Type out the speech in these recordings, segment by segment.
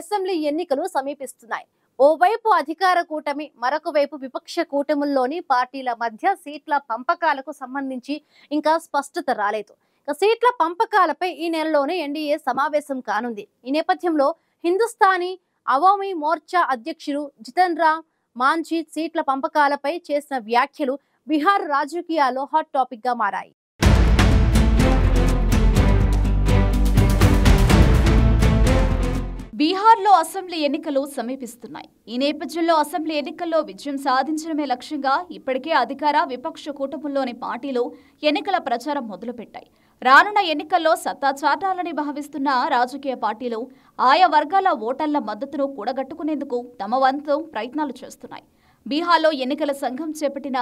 Assembly ఎన్నికలు సమీపిస్తున్నాయి. ఓవైపు అధికార కూటమి, మరొక వైపు విపక్ష కూటముల్లోని పార్టీల మధ్య సీట్ల పంపకాలకు సంబంధించి ఇంకా స్పష్టత రాలేదు. సీట్ల పంపకాలపై ఈ నెలలోనే ఎన్డీఏ సమావేశం కానుంది. ఈ నేపథ్యంలో హిందుస్థానీ అవామీ మోర్చా అధ్యక్షుడు జితన్ రామ్ మాంఝీ సీట్ల పంపకాలపై చేసిన వ్యాఖ్యలు బీహార్ రాజకీయాల్లో హాట్ టాపిక్ గా మారాయి. బీహార్లో అసెంబ్లీ ఎన్నికలు సమీపిస్తున్నాయి. ఈ నేపథ్యంలో అసెంబ్లీ ఎన్నికల్లో విజయం సాధించడమే లక్ష్యంగా ఇప్పటికే అధికార విపక్ష కూటముల్లోని పార్టీలు ఎన్నికల ప్రచారం మొదలుపెట్టాయి. రానున్న ఎన్నికల్లో సత్తా చాటాలని భావిస్తున్న రాజకీయ పార్టీలు ఆయా వర్గాల ఓటర్ల మద్దతును కూడగట్టుకునేందుకు తమ వంతు ప్రయత్నాలు చేస్తున్నాయి. బీహార్లో ఎన్నికల సంఘం చేపట్టిన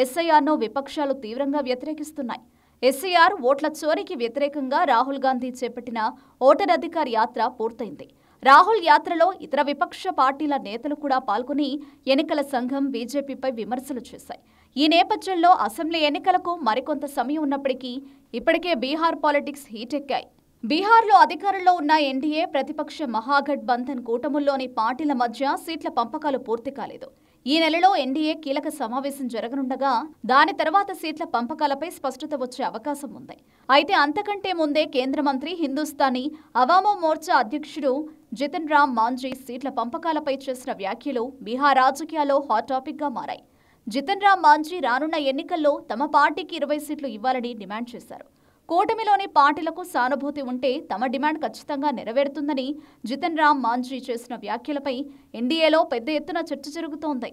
ఎస్ఐఆర్ను విపక్షాలు తీవ్రంగా వ్యతిరేకిస్తున్నాయి. ఎస్ఐఆర్ ఓట్ల చోరీకి వ్యతిరేకంగా రాహుల్ గాంధీ చేపట్టిన ఓటర్ అధికార్ యాత్ర పూర్తయింది. రాహుల్ యాత్రలో ఇతర విపక్ష పార్టీల నేతలు కూడా పాల్గొని ఎన్నికల సంఘం బీజేపీపై విమర్శలు చేశాయి. ఈ నేపథ్యంలో అసెంబ్లీ ఎన్నికలకు మరికొంత సమయం ఉన్నప్పటికీ ఇప్పటికే బీహార్ పాలిటిక్స్ హీట్ ఎక్కాయి. బీహార్లో అధికారంలో ఉన్న ఎన్డీఏ ప్రతిపక్ష మహాగఠబంధన్ కూటముల్లోని పార్టీల మధ్య సీట్ల పంపకాలు పూర్తి కాలేదు. ఈ నెలలో ఎన్డీఏ కీలక సమావేశం జరగనుండగా దాని తర్వాత సీట్ల పంపకాలపై స్పష్టత వచ్చే అవకాశం ఉంది. అయితే అంతకంటే ముందే కేంద్ర మంత్రి హిందుస్థానీ అవామీ మోర్చా అధ్యక్షుడు జితన్ రామ్ మాంఝీ సీట్ల పంపకాలపై చేసిన వ్యాఖ్యలు బీహార్ రాజకీయాల్లో హాట్ టాపిక్ గా మారాయి. జితన్ రామ్ మాంఝీ రానున్న ఎన్నికల్లో తమ పార్టీకి 20 సీట్లు ఇవ్వాలని డిమాండ్ చేశారు. కూటమిలోని పార్టీలకు సానుభూతి ఉంటే తమ డిమాండ్ ఖచ్చితంగా నెరవేరుతుందని జితన్ రామ్ మాంఝీ చేసిన వ్యాఖ్యలపై ఎన్డీఏలో పెద్ద ఎత్తున చర్చ జరుగుతోంది.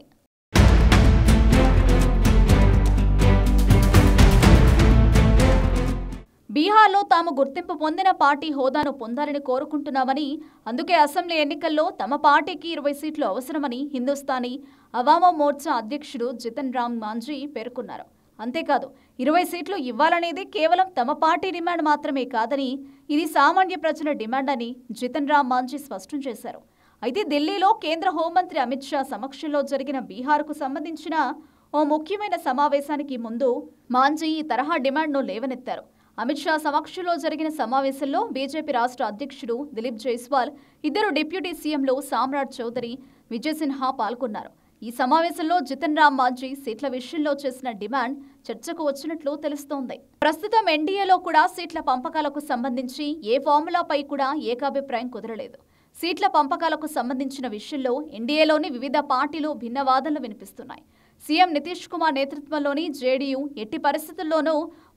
బీహార్లో తాము గుర్తింపు పొందిన పార్టీ హోదాను పొందాలని కోరుకుంటున్నామని, అందుకే అసెంబ్లీ ఎన్నికల్లో తమ పార్టీకి 20 సీట్లు అవసరమని హిందుస్థానీ అవామీ మోర్చా అధ్యక్షుడు జితన్ రామ్ మాంఝీ పేర్కొన్నారు. అంతేకాదు 20 సీట్లు ఇవ్వాలనేది కేవలం తమ పార్టీ డిమాండ్ మాత్రమే కాదని, ఇది సామాన్య ప్రజల డిమాండ్ అని జితన్ రామ్ మాంఝీ స్పష్టం చేశారు. అయితే ఢిల్లీలో కేంద్ర హోంమంత్రి అమిత్ షా సమక్షంలో జరిగిన బీహార్కు సంబంధించిన ఓ ముఖ్యమైన సమావేశానికి ముందు మాంఝీ ఈ తరహా డిమాండ్ను లేవనెత్తారు. అమిత్ షా సమక్షంలో జరిగిన సమావేశంలో బీజేపీ రాష్ట్ర అధ్యక్షుడు దిలీప్ జైస్వాల్, ఇద్దరు డిప్యూటీ సీఎంలు సామ్రాట్ చౌదరి, విజయ్ సిన్హా పాల్గొన్నారు. ఈ సమావేశంలో జితన్ రామ్ మాంఝీ సీట్ల విషయంలో చేసిన డిమాండ్ చర్చకు వచ్చినట్లు తెలుస్తోంది. ప్రస్తుతం ఎన్డీఏలో కూడా సీట్ల పంపకాలకు సంబంధించి ఏ ఫార్ములాపై కూడా ఏకాభిప్రాయం కుదరలేదు. సీట్ల పంపకాలకు సంబంధించిన విషయంలో ఎన్డీఏలోని వివిధ పార్టీలు భిన్న వాదనలు వినిపిస్తున్నాయి. సీఎం నితీష్ కుమార్ నేతృత్వంలోని జేడీయూ ఎట్టి పరిస్థితుల్లోనూ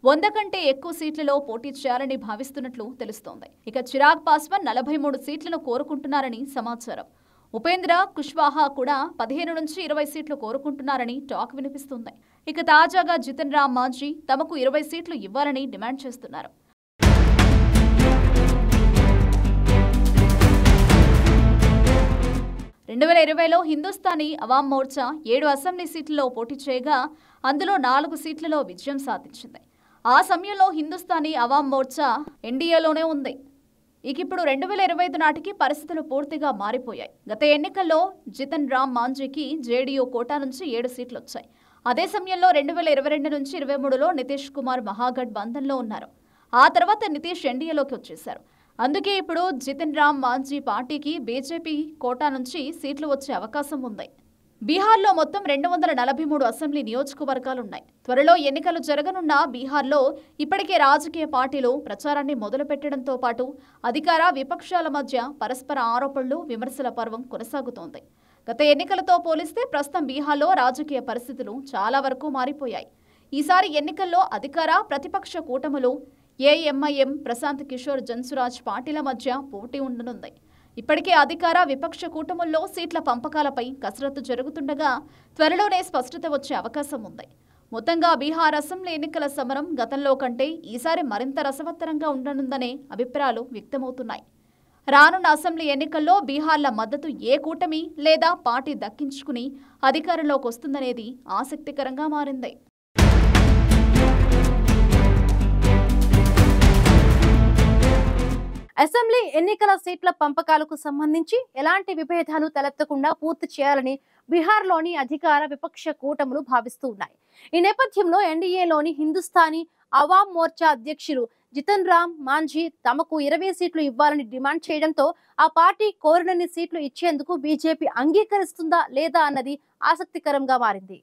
100 కంటే ఎక్కువ సీట్లలో పోటీ చేయాలని భావిస్తున్నట్లు తెలుస్తోంది. ఇక చిరాగ్ పాస్వాన్ 43 సీట్లను కోరుకుంటున్నారని సమాచారం. ఉపేంద్ర కుష్వాహా కూడా 15 నుంచి 20 సీట్లు కోరుకుంటున్నారని టాక్ వినిపిస్తుంది. ఇక తాజాగా జితన్ రామ్ మాంఝీ తమకు 20 సీట్లు ఇవ్వాలని డిమాండ్ చేస్తున్నారు. లో హిందుస్థానీ అవామ్ మోర్చా 7 అసెంబ్లీ సీట్లలో పోటీ చేయగా అందులో 4 సీట్లలో విజయం సాధించింది. ఆ సమయంలో హిందుస్థానీ అవామ్ మోర్చా ఎన్డీఏలోనే ఉంది. ఇప్పుడు 2025 నాటికి పరిస్థితులు పూర్తిగా మారిపోయాయి. గత ఎన్నికల్లో జితన్ రామ్ మాంఝీకి జేడీయూ కోటా నుంచి 7 సీట్లు వచ్చాయి. అదే సమయంలో 2022 నుంచి 23లో నితీష్ కుమార్ మహాగఠబంధన్లో ఉన్నారు. ఆ తర్వాత నితీష్ ఎన్డీఏలోకి వచ్చేశారు. అందుకే ఇప్పుడు జితన్ రామ్ మాంఝీ పార్టీకి బీజేపీ కోటా నుంచి సీట్లు వచ్చే అవకాశం ఉంది. బీహార్లో మొత్తం 243 అసెంబ్లీ నియోజకవర్గాలున్నాయి. త్వరలో ఎన్నికలు జరగనున్న బీహార్లో ఇప్పటికే రాజకీయ పార్టీలు ప్రచారాన్ని మొదలుపెట్టడంతో పాటు అధికార విపక్షాల మధ్య పరస్పర ఆరోపణలు, విమర్శల పర్వం కొనసాగుతోంది. గత ఎన్నికలతో పోలిస్తే ప్రస్తుతం బీహార్లో రాజకీయ పరిస్థితులు చాలా వరకు మారిపోయాయి. ఈసారి ఎన్నికల్లో అధికార ప్రతిపక్ష కూటములు ఏఎంఐఎం, ప్రశాంత్ కిషోర్ జన్సురాజ్ పార్టీల మధ్య పోటీ ఉండనుంది. ఇప్పటికే అధికార విపక్ష కూటముల్లో సీట్ల పంపకాలపై కసరత్తు జరుగుతుండగా త్వరలోనే స్పష్టత వచ్చే అవకాశం ఉంది. మొత్తంగా బీహార్ అసెంబ్లీ ఎన్నికల సమరం గతంలో కంటే ఈసారి మరింత రసవత్తరంగా ఉండనుందనే అభిప్రాయాలు వ్యక్తమవుతున్నాయి. రానున్న అసెంబ్లీ ఎన్నికల్లో బీహార్ల మద్దతు ఏ కూటమి లేదా పార్టీ దక్కించుకుని అధికారంలోకి వస్తుందనేది ఆసక్తికరంగా మారింది. అసెంబ్లీ ఎన్నికల సీట్ల పంపకాలకు సంబంధించి ఎలాంటి విభేదాలు తలెత్తకుండా పూర్తి చేయాలని బీహార్లోని అధికార విపక్ష కూటములు భావిస్తూ ఉన్నాయి. ఈ నేపథ్యంలో ఎన్డీఏలోని హిందుస్థానీ అవామ్ మోర్చా అధ్యక్షుడు జితన్ రామ్ మాంఝీ తమకు 20 సీట్లు ఇవ్వాలని డిమాండ్ చేయడంతో ఆ పార్టీ కోరినన్ని సీట్లు ఇచ్చేందుకు బీజేపీ అంగీకరిస్తుందా లేదా అన్నది ఆసక్తికరంగా మారింది.